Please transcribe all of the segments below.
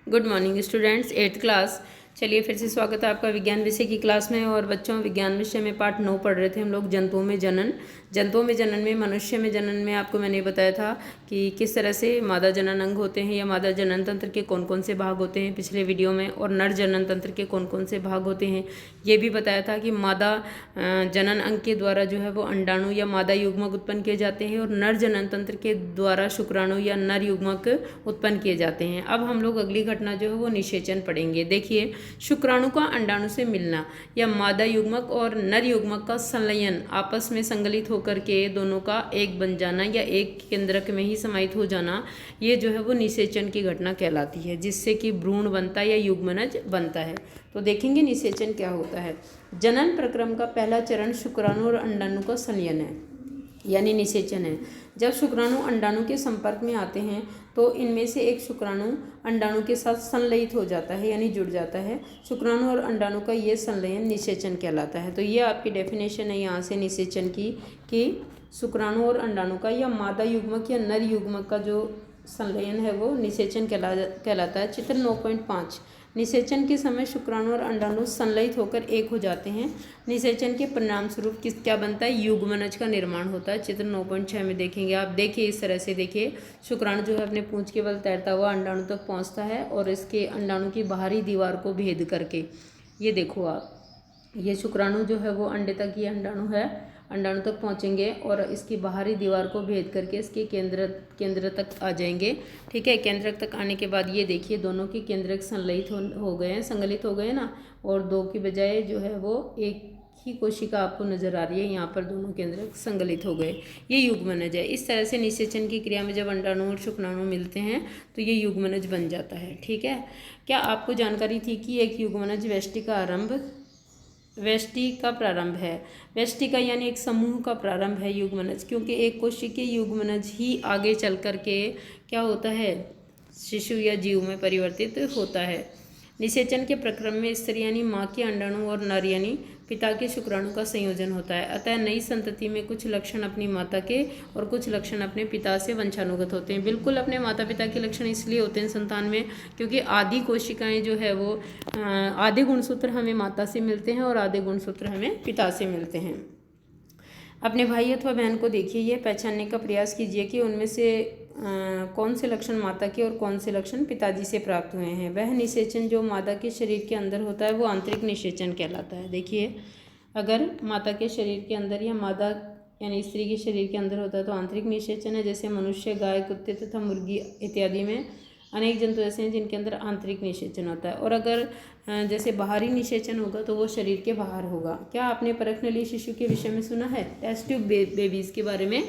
Good morning students, 8th class. चलिए फिर से स्वागत है आपका विज्ञान विषय की क्लास में। और बच्चों, विज्ञान विषय में पाठ 9 पढ़ रहे थे हम लोग, जंतुओं में जनन। जंतुओं में जनन में मनुष्य में जनन में आपको मैंने बताया था कि किस तरह से मादा जनन अंग होते हैं या मादा जनन तंत्र के कौन कौन से भाग होते हैं पिछले वीडियो में, और नर जनन तंत्र के कौन कौन से भाग होते हैं ये भी बताया था कि मादा जनन अंग के द्वारा जो है वो अंडाणु या मादा युग्मक उत्पन्न किए जाते हैं और नर जनन तंत्र के द्वारा शुक्राणु या नर युग्मक उत्पन्न किए जाते हैं। अब हम लोग अगली घटना जो है वो निषेचन पढ़ेंगे। देखिए, शुक्राणु का अंडाणु से मिलना या मादा युग्मक और नर युग्मक का संलयन, आपस में संगलित होकर के दोनों का एक बन जाना या एक केंद्रक में ही समाहित हो जाना, ये जो है वो निषेचन की घटना कहलाती है, जिससे कि भ्रूण बनता है या युग्मनज बनता है। तो देखेंगे निषेचन क्या होता है। जनन प्रक्रम का पहला चरण शुक्राणु और अंडाणु का संलयन है, यानी निषेचन है। जब शुक्राणु अंडाणु के संपर्क में आते हैं तो इनमें से एक शुक्राणु अंडाणु के साथ संलयित हो जाता है, यानी जुड़ जाता है। शुक्राणु और अंडाणु का ये संलयन निषेचन कहलाता है। तो ये आपकी डेफिनेशन है यहाँ से निषेचन की, कि शुक्राणु और अंडाणु का या मादा युग्मक या नर युग्मक का जो संलयन है वो निषेचन कहलाता है। चित्र 9.5, निषेचन के समय शुक्राणु और अंडाणु संलयित होकर एक हो जाते हैं। निषेचन के परिणाम स्वरूप क्या बनता है? युग्मनज का निर्माण होता है। चित्र 9.6 में देखेंगे आप। देखिए इस तरह से, देखिए शुक्राणु जो है अपने पूंछ के बल तैरता हुआ अंडाणु तक पहुंचता है और इसके अंडाणु की बाहरी दीवार को भेद करके, ये देखो आप, ये शुक्राणु जो है वो अंडे तक, ये अंडाणु है, अंडाणु तक पहुंचेंगे और इसकी बाहरी दीवार को भेद करके इसके केंद्र तक आ जाएंगे। ठीक है, केंद्रक तक आने के बाद ये देखिए दोनों के केंद्रक संलयित हो गए हैं, संगलित हो गए ना, और दो की बजाय जो है वो एक ही कोशिका आपको नजर आ रही है। यहाँ पर दोनों केंद्रक संगलित हो गए, ये युग्मनज है। इस तरह से निषेचन की क्रिया में जब अंडाणु और शुक्राणु मिलते हैं तो ये युग्मनज बन जाता है। ठीक है, क्या आपको जानकारी थी कि एक युग्मनज व्यष्टि का प्रारंभ है। व्यष्टि का यानी एक समूह का प्रारंभ है युग्मनज, क्योंकि एक कोशिकीय युग्मनज ही आगे चल करके क्या होता है, शिशु या जीव में परिवर्तित होता है। निषेचन के प्रक्रम में स्त्री यानी माँ के अंडाणु और नर यानी पिता के शुक्राणु का संयोजन होता है। अतः नई संतति में कुछ लक्षण अपनी माता के और कुछ लक्षण अपने पिता से वंशानुगत होते हैं। बिल्कुल अपने माता पिता के लक्षण इसलिए होते हैं संतान में क्योंकि आदि कोशिकाएं जो है वो आधे गुणसूत्र हमें माता से मिलते हैं और आधे गुणसूत्र हमें पिता से मिलते हैं। अपने भाई अथवा बहन को देखिए, यह पहचानने का प्रयास कीजिए कि उनमें से कौन से लक्षण माता के और कौन से लक्षण पिताजी से प्राप्त हुए हैं। वह निषेचन जो माता के शरीर के अंदर होता है वो आंतरिक निषेचन कहलाता है। देखिए, अगर माता के शरीर के अंदर या मादा यानी स्त्री के शरीर के अंदर होता है तो आंतरिक निषेचन है। जैसे मनुष्य, गाय, कुत्ते तथा मुर्गी इत्यादि में अनेक जंतु ऐसे हैं जिनके अंदर आंतरिक निषेचन होता है। और अगर जैसे बाहरी निषेचन होगा तो वो शरीर के बाहर होगा। क्या आपने परखनली शिशु के विषय में सुना है, टेस्ट ट्यूब बेबीज़ के बारे में?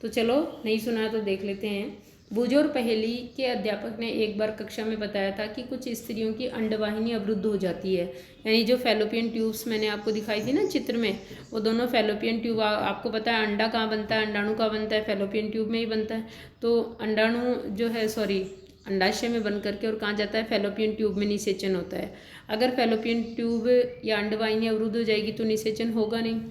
तो चलो, नहीं सुना है तो देख लेते हैं। बूजोर पहेली के अध्यापक ने एक बार कक्षा में बताया था कि कुछ स्त्रियों की अंडवाहिनी अवरुद्ध हो जाती है, यानी जो फैलोपियन ट्यूब्स मैंने आपको दिखाई थी ना चित्र में, वो दोनों फैलोपियन ट्यूब, आपको पता है अंडा कहाँ बनता है, अंडाणु कहाँ बनता है, फैलोपियन ट्यूब में ही बनता है। तो अंडाणु जो है अंडाशय में बन करके और कहाँ जाता है, फैलोपियन ट्यूब में निषेचन होता है। अगर फैलोपियन ट्यूब या अंडवाहिनी अवरुद्ध हो जाएगी तो निषेचन होगा नहीं।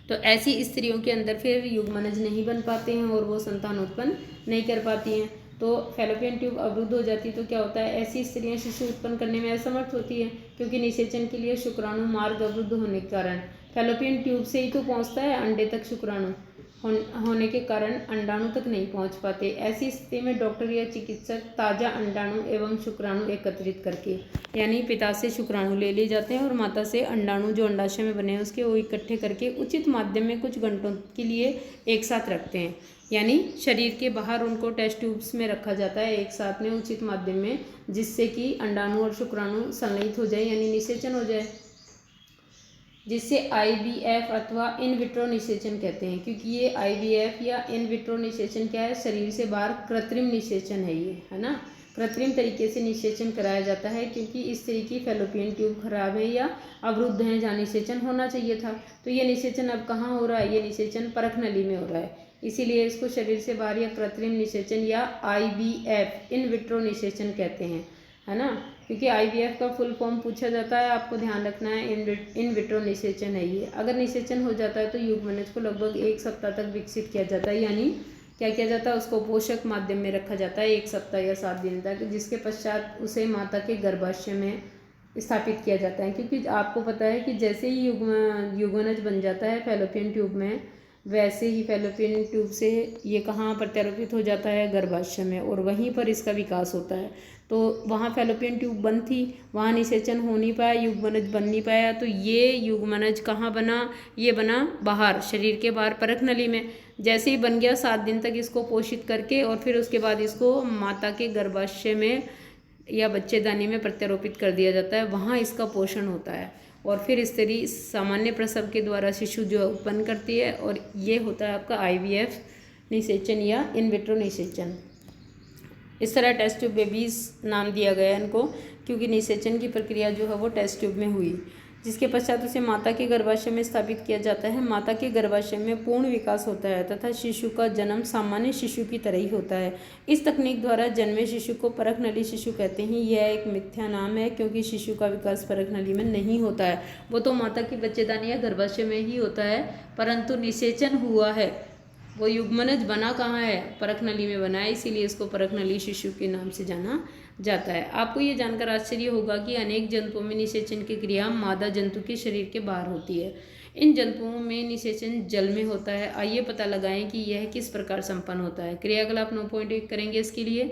तो ऐसी स्त्रियों के अंदर फिर युग्मनज नहीं बन पाते हैं और वो संतान उत्पन्न नहीं कर पाती हैं। तो फैलोपियन ट्यूब अवरुद्ध हो जाती है तो क्या होता है, ऐसी स्त्रियां शिशु उत्पन्न करने में असमर्थ होती हैं, क्योंकि निषेचन के लिए शुक्राणु मार्ग अवरुद्ध होने के कारण फैलोपियन ट्यूब से ही तो पहुंचता है अंडे तक, शुक्राणु होने के कारण अंडाणु तक नहीं पहुंच पाते। ऐसी स्थिति में डॉक्टर या चिकित्सक ताज़ा अंडाणु एवं शुक्राणु एकत्रित करके, यानी पिता से शुक्राणु ले लिए जाते हैं और माता से अंडाणु जो अंडाशय में बने हैं उसके वो इकट्ठे करके उचित माध्यम में कुछ घंटों के लिए एक साथ रखते हैं। यानी शरीर के बाहर उनको टेस्ट ट्यूब्स में रखा जाता है एक साथ में उचित माध्यम में, जिससे कि अंडाणु और शुक्राणु संलयित हो जाए यानी निषेचन हो जाए, जिससे IVF अथवा इन विट्रो निषेचन कहते हैं। क्योंकि ये IVF या इन विट्रो निषेचन क्या है, शरीर से बाहर कृत्रिम निषेचन है, ये है ना, कृत्रिम तरीके से निषेचन कराया जाता है क्योंकि स्त्री की फैलोपियन ट्यूब खराब है या अवरुद्ध है जहाँ निषेचन होना चाहिए था। तो ये निषेचन अब कहाँ हो रहा है, ये निषेचन परख नली में हो रहा है, इसीलिए इसको शरीर से बाहर या कृत्रिम निषेचन या IVF इन विट्रो निषेचन कहते हैं, है ना। क्योंकि IVF का फुल फॉर्म पूछा जाता है, आपको ध्यान रखना है, इन विट्रो निषेचन है ये। अगर निषेचन हो जाता है तो युग्मनज को लगभग 1 सप्ताह तक विकसित किया जाता है, यानी क्या किया जाता है, उसको पोषक माध्यम में रखा जाता है 1 सप्ताह या 7 दिन तक, जिसके पश्चात उसे माता के गर्भाशय में स्थापित किया जाता है। क्योंकि आपको पता है कि जैसे ही युग्मनज बन जाता है फैलोपियन ट्यूब में, वैसे ही फैलोपियन ट्यूब से ये कहाँ प्रत्यारोपित हो जाता है, गर्भाशय में, और वहीं पर इसका विकास होता है। तो वहाँ फैलोपियन ट्यूब बंद थी, वहाँ निषेचन हो नहीं पाया, युग्मनज बन नहीं पाया, तो ये युग्मनज कहाँ बना, ये बना बाहर, शरीर के बाहर परख नली में। जैसे ही बन गया 7 दिन तक इसको पोषित करके, और फिर उसके बाद इसको माता के गर्भाशय में या बच्चेदानी में प्रत्यारोपित कर दिया जाता है, वहाँ इसका पोषण होता है। और फिर स्त्री सामान्य प्रसव के द्वारा शिशु जो उत्पन्न करती है, और ये होता है आपका IVF निषेचन या इन विट्रो निषेचन। इस तरह टेस्ट ट्यूब बेबीज़ नाम दिया गया है इनको, क्योंकि निषेचन की प्रक्रिया जो है वो टेस्ट ट्यूब में हुई, जिसके पश्चात उसे माता के गर्भाशय में स्थापित किया जाता है। माता के गर्भाशय में पूर्ण विकास होता है तथा शिशु का जन्म सामान्य शिशु की तरह ही होता है। इस तकनीक द्वारा जन्मे शिशु को परख नली शिशु कहते हैं। यह एक मिथ्या नाम है, क्योंकि शिशु का विकास परख नली में नहीं होता है, वो तो माता की बच्चेदानी या गर्भाशय में ही होता है, परंतु निषेचन हुआ है, वो युग्मनज बना कहाँ है, परख नली में बना है, इसीलिए इसको परख नली शिशु के नाम से जाना जाता है। आपको ये जानकर आश्चर्य होगा कि अनेक जंतुओं में निषेचन की क्रिया मादा जंतु के शरीर के बाहर होती है। इन जंतुओं में निषेचन जल में होता है। आइए पता लगाएं कि यह किस प्रकार संपन्न होता है। क्रियाकलाप 9.1 करेंगे इसके लिए।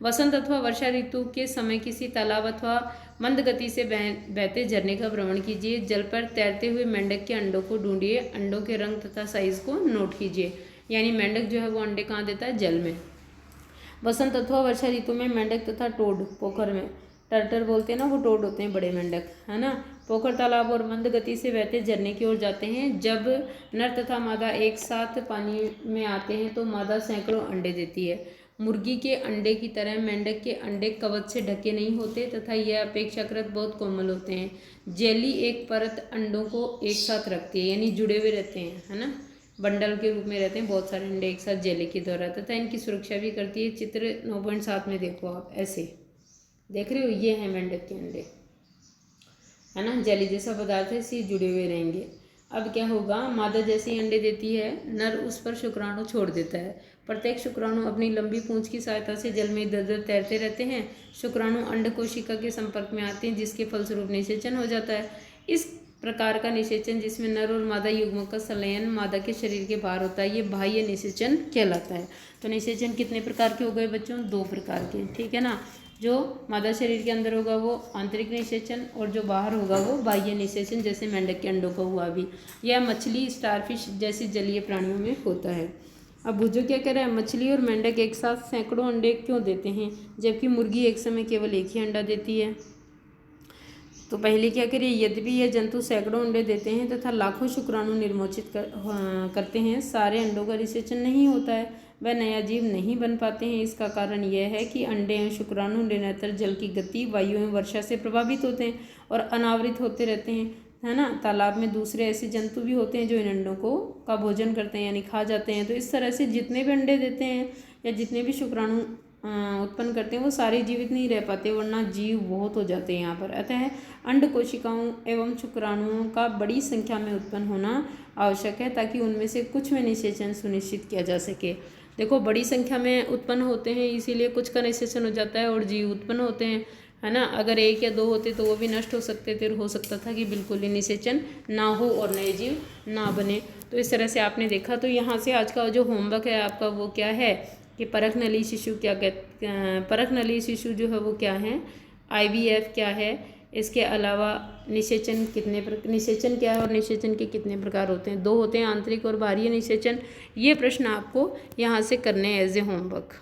वसंत अथवा वर्षा ऋतु के समय किसी तालाब अथवा मंद गति से बहते झरने का भ्रमण कीजिए। जल पर तैरते हुए मेंढक के अंडों को ढूंढिए। अंडों के रंग तथा साइज को नोट कीजिए। यानी मेंढक जो है वो अंडे कहाँ देता है, जल में। वसंत अथवा वर्षा ऋतु में मेंढक तथा टोड पोखर में, टर्टर बोलते हैं ना, वो टोड होते हैं बड़े मेंढक, है ना, पोखर तालाब और मंद गति से बहते झरने की ओर जाते हैं। जब नर तथा मादा एक साथ पानी में आते हैं तो मादा सैकड़ों अंडे देती है। मुर्गी के अंडे की तरह मेंढक के अंडे कवच से ढके नहीं होते तथा यह अपेक्षाकृत बहुत कोमल होते हैं। जेली एक परत अंडों को एक साथ रखती है, यानी जुड़े हुए रहते हैं, है ना, बंडल के रूप में रहते हैं बहुत सारे अंडे एक साथ जेली के द्वारा, तथा इनकी सुरक्षा भी करती है। चित्र 9.7 में देखो आप, ऐसे देख रहे हो, ये है मेंढक के अंडे, है ना, जेली जैसा पदार्थ है, इसी जुड़े हुए रहेंगे। अब क्या होगा, मादा जैसे ही अंडे देती है, नर उस पर शुक्राणु छोड़ देता है। प्रत्येक शुक्राणु अपनी लंबी पूंछ की सहायता से जल में इधर उधर तैरते रहते हैं। शुक्राणु अंड कोशिका के संपर्क में आते हैं, जिसके फलस्वरूप निषेचन हो जाता है। इस प्रकार का निषेचन, जिसमें नर और मादा युग्मक का संलयन मादा के शरीर के बाहर होता है, ये बाह्य निषेचन कहलाता है। तो निषेचन कितने प्रकार के हो गए बच्चों, 2 प्रकार के, ठीक है ना। जो मादा शरीर के अंदर होगा वो आंतरिक निषेचन, और जो बाहर होगा वो बाह्य निषेचन, जैसे मेंढक के अंडों का हुआ भी। यह मछली, स्टारफिश जैसी जलीय प्राणियों में होता है। अब बुझो क्या कह रहा है, मछली और मेंढक एक साथ सैकड़ों अंडे क्यों देते हैं, जबकि मुर्गी एक समय केवल एक ही अंडा देती है। तो पहले क्या करिए, यद्यपि यह जंतु सैकड़ों अंडे देते हैं तथा लाखों शुक्राणु निर्मोचित करते हैं, सारे अंडों का निषेचन नहीं होता है, वह नया जीव नहीं बन पाते हैं। इसका कारण यह है कि अंडे एवं शुक्राणु निरंतर जल की गति, वायु एवं वर्षा से प्रभावित होते हैं और अनावृत होते रहते हैं, है ना। तालाब में दूसरे ऐसे जंतु भी होते हैं जो इन अंडों का भोजन करते हैं, यानी खा जाते हैं। तो इस तरह से जितने भी अंडे देते हैं या जितने भी शुक्राणु उत्पन्न करते हैं, वो सारे जीवित नहीं रह पाते, वरना जीव बहुत हो जाते हैं यहाँ पर। अतः अंड कोशिकाओं एवं शुक्राणुओं का बड़ी संख्या में उत्पन्न होना आवश्यक है, ताकि उनमें से कुछ में निषेचन सुनिश्चित किया जा सके। देखो, बड़ी संख्या में उत्पन्न होते हैं, इसीलिए कुछ का निषेचन हो जाता है और जीव उत्पन्न होते हैं, है ना। अगर 1 या 2 होते तो वो भी नष्ट हो सकते थे, और हो सकता था कि बिल्कुल ही निषेचन ना हो और नए जीव ना बने। तो इस तरह से आपने देखा। तो यहाँ से आज का जो होमवर्क है आपका वो क्या है कि परख नली शिशु क्या परख नली शिशु जो है वो क्या है, IVF क्या है, इसके अलावा निषेचन निषेचन क्या है और निषेचन के कितने प्रकार होते हैं। 2 होते हैं, आंतरिक और बाह्य निषेचन। ये प्रश्न आपको यहाँ से करने हैं एज ए होमवर्क।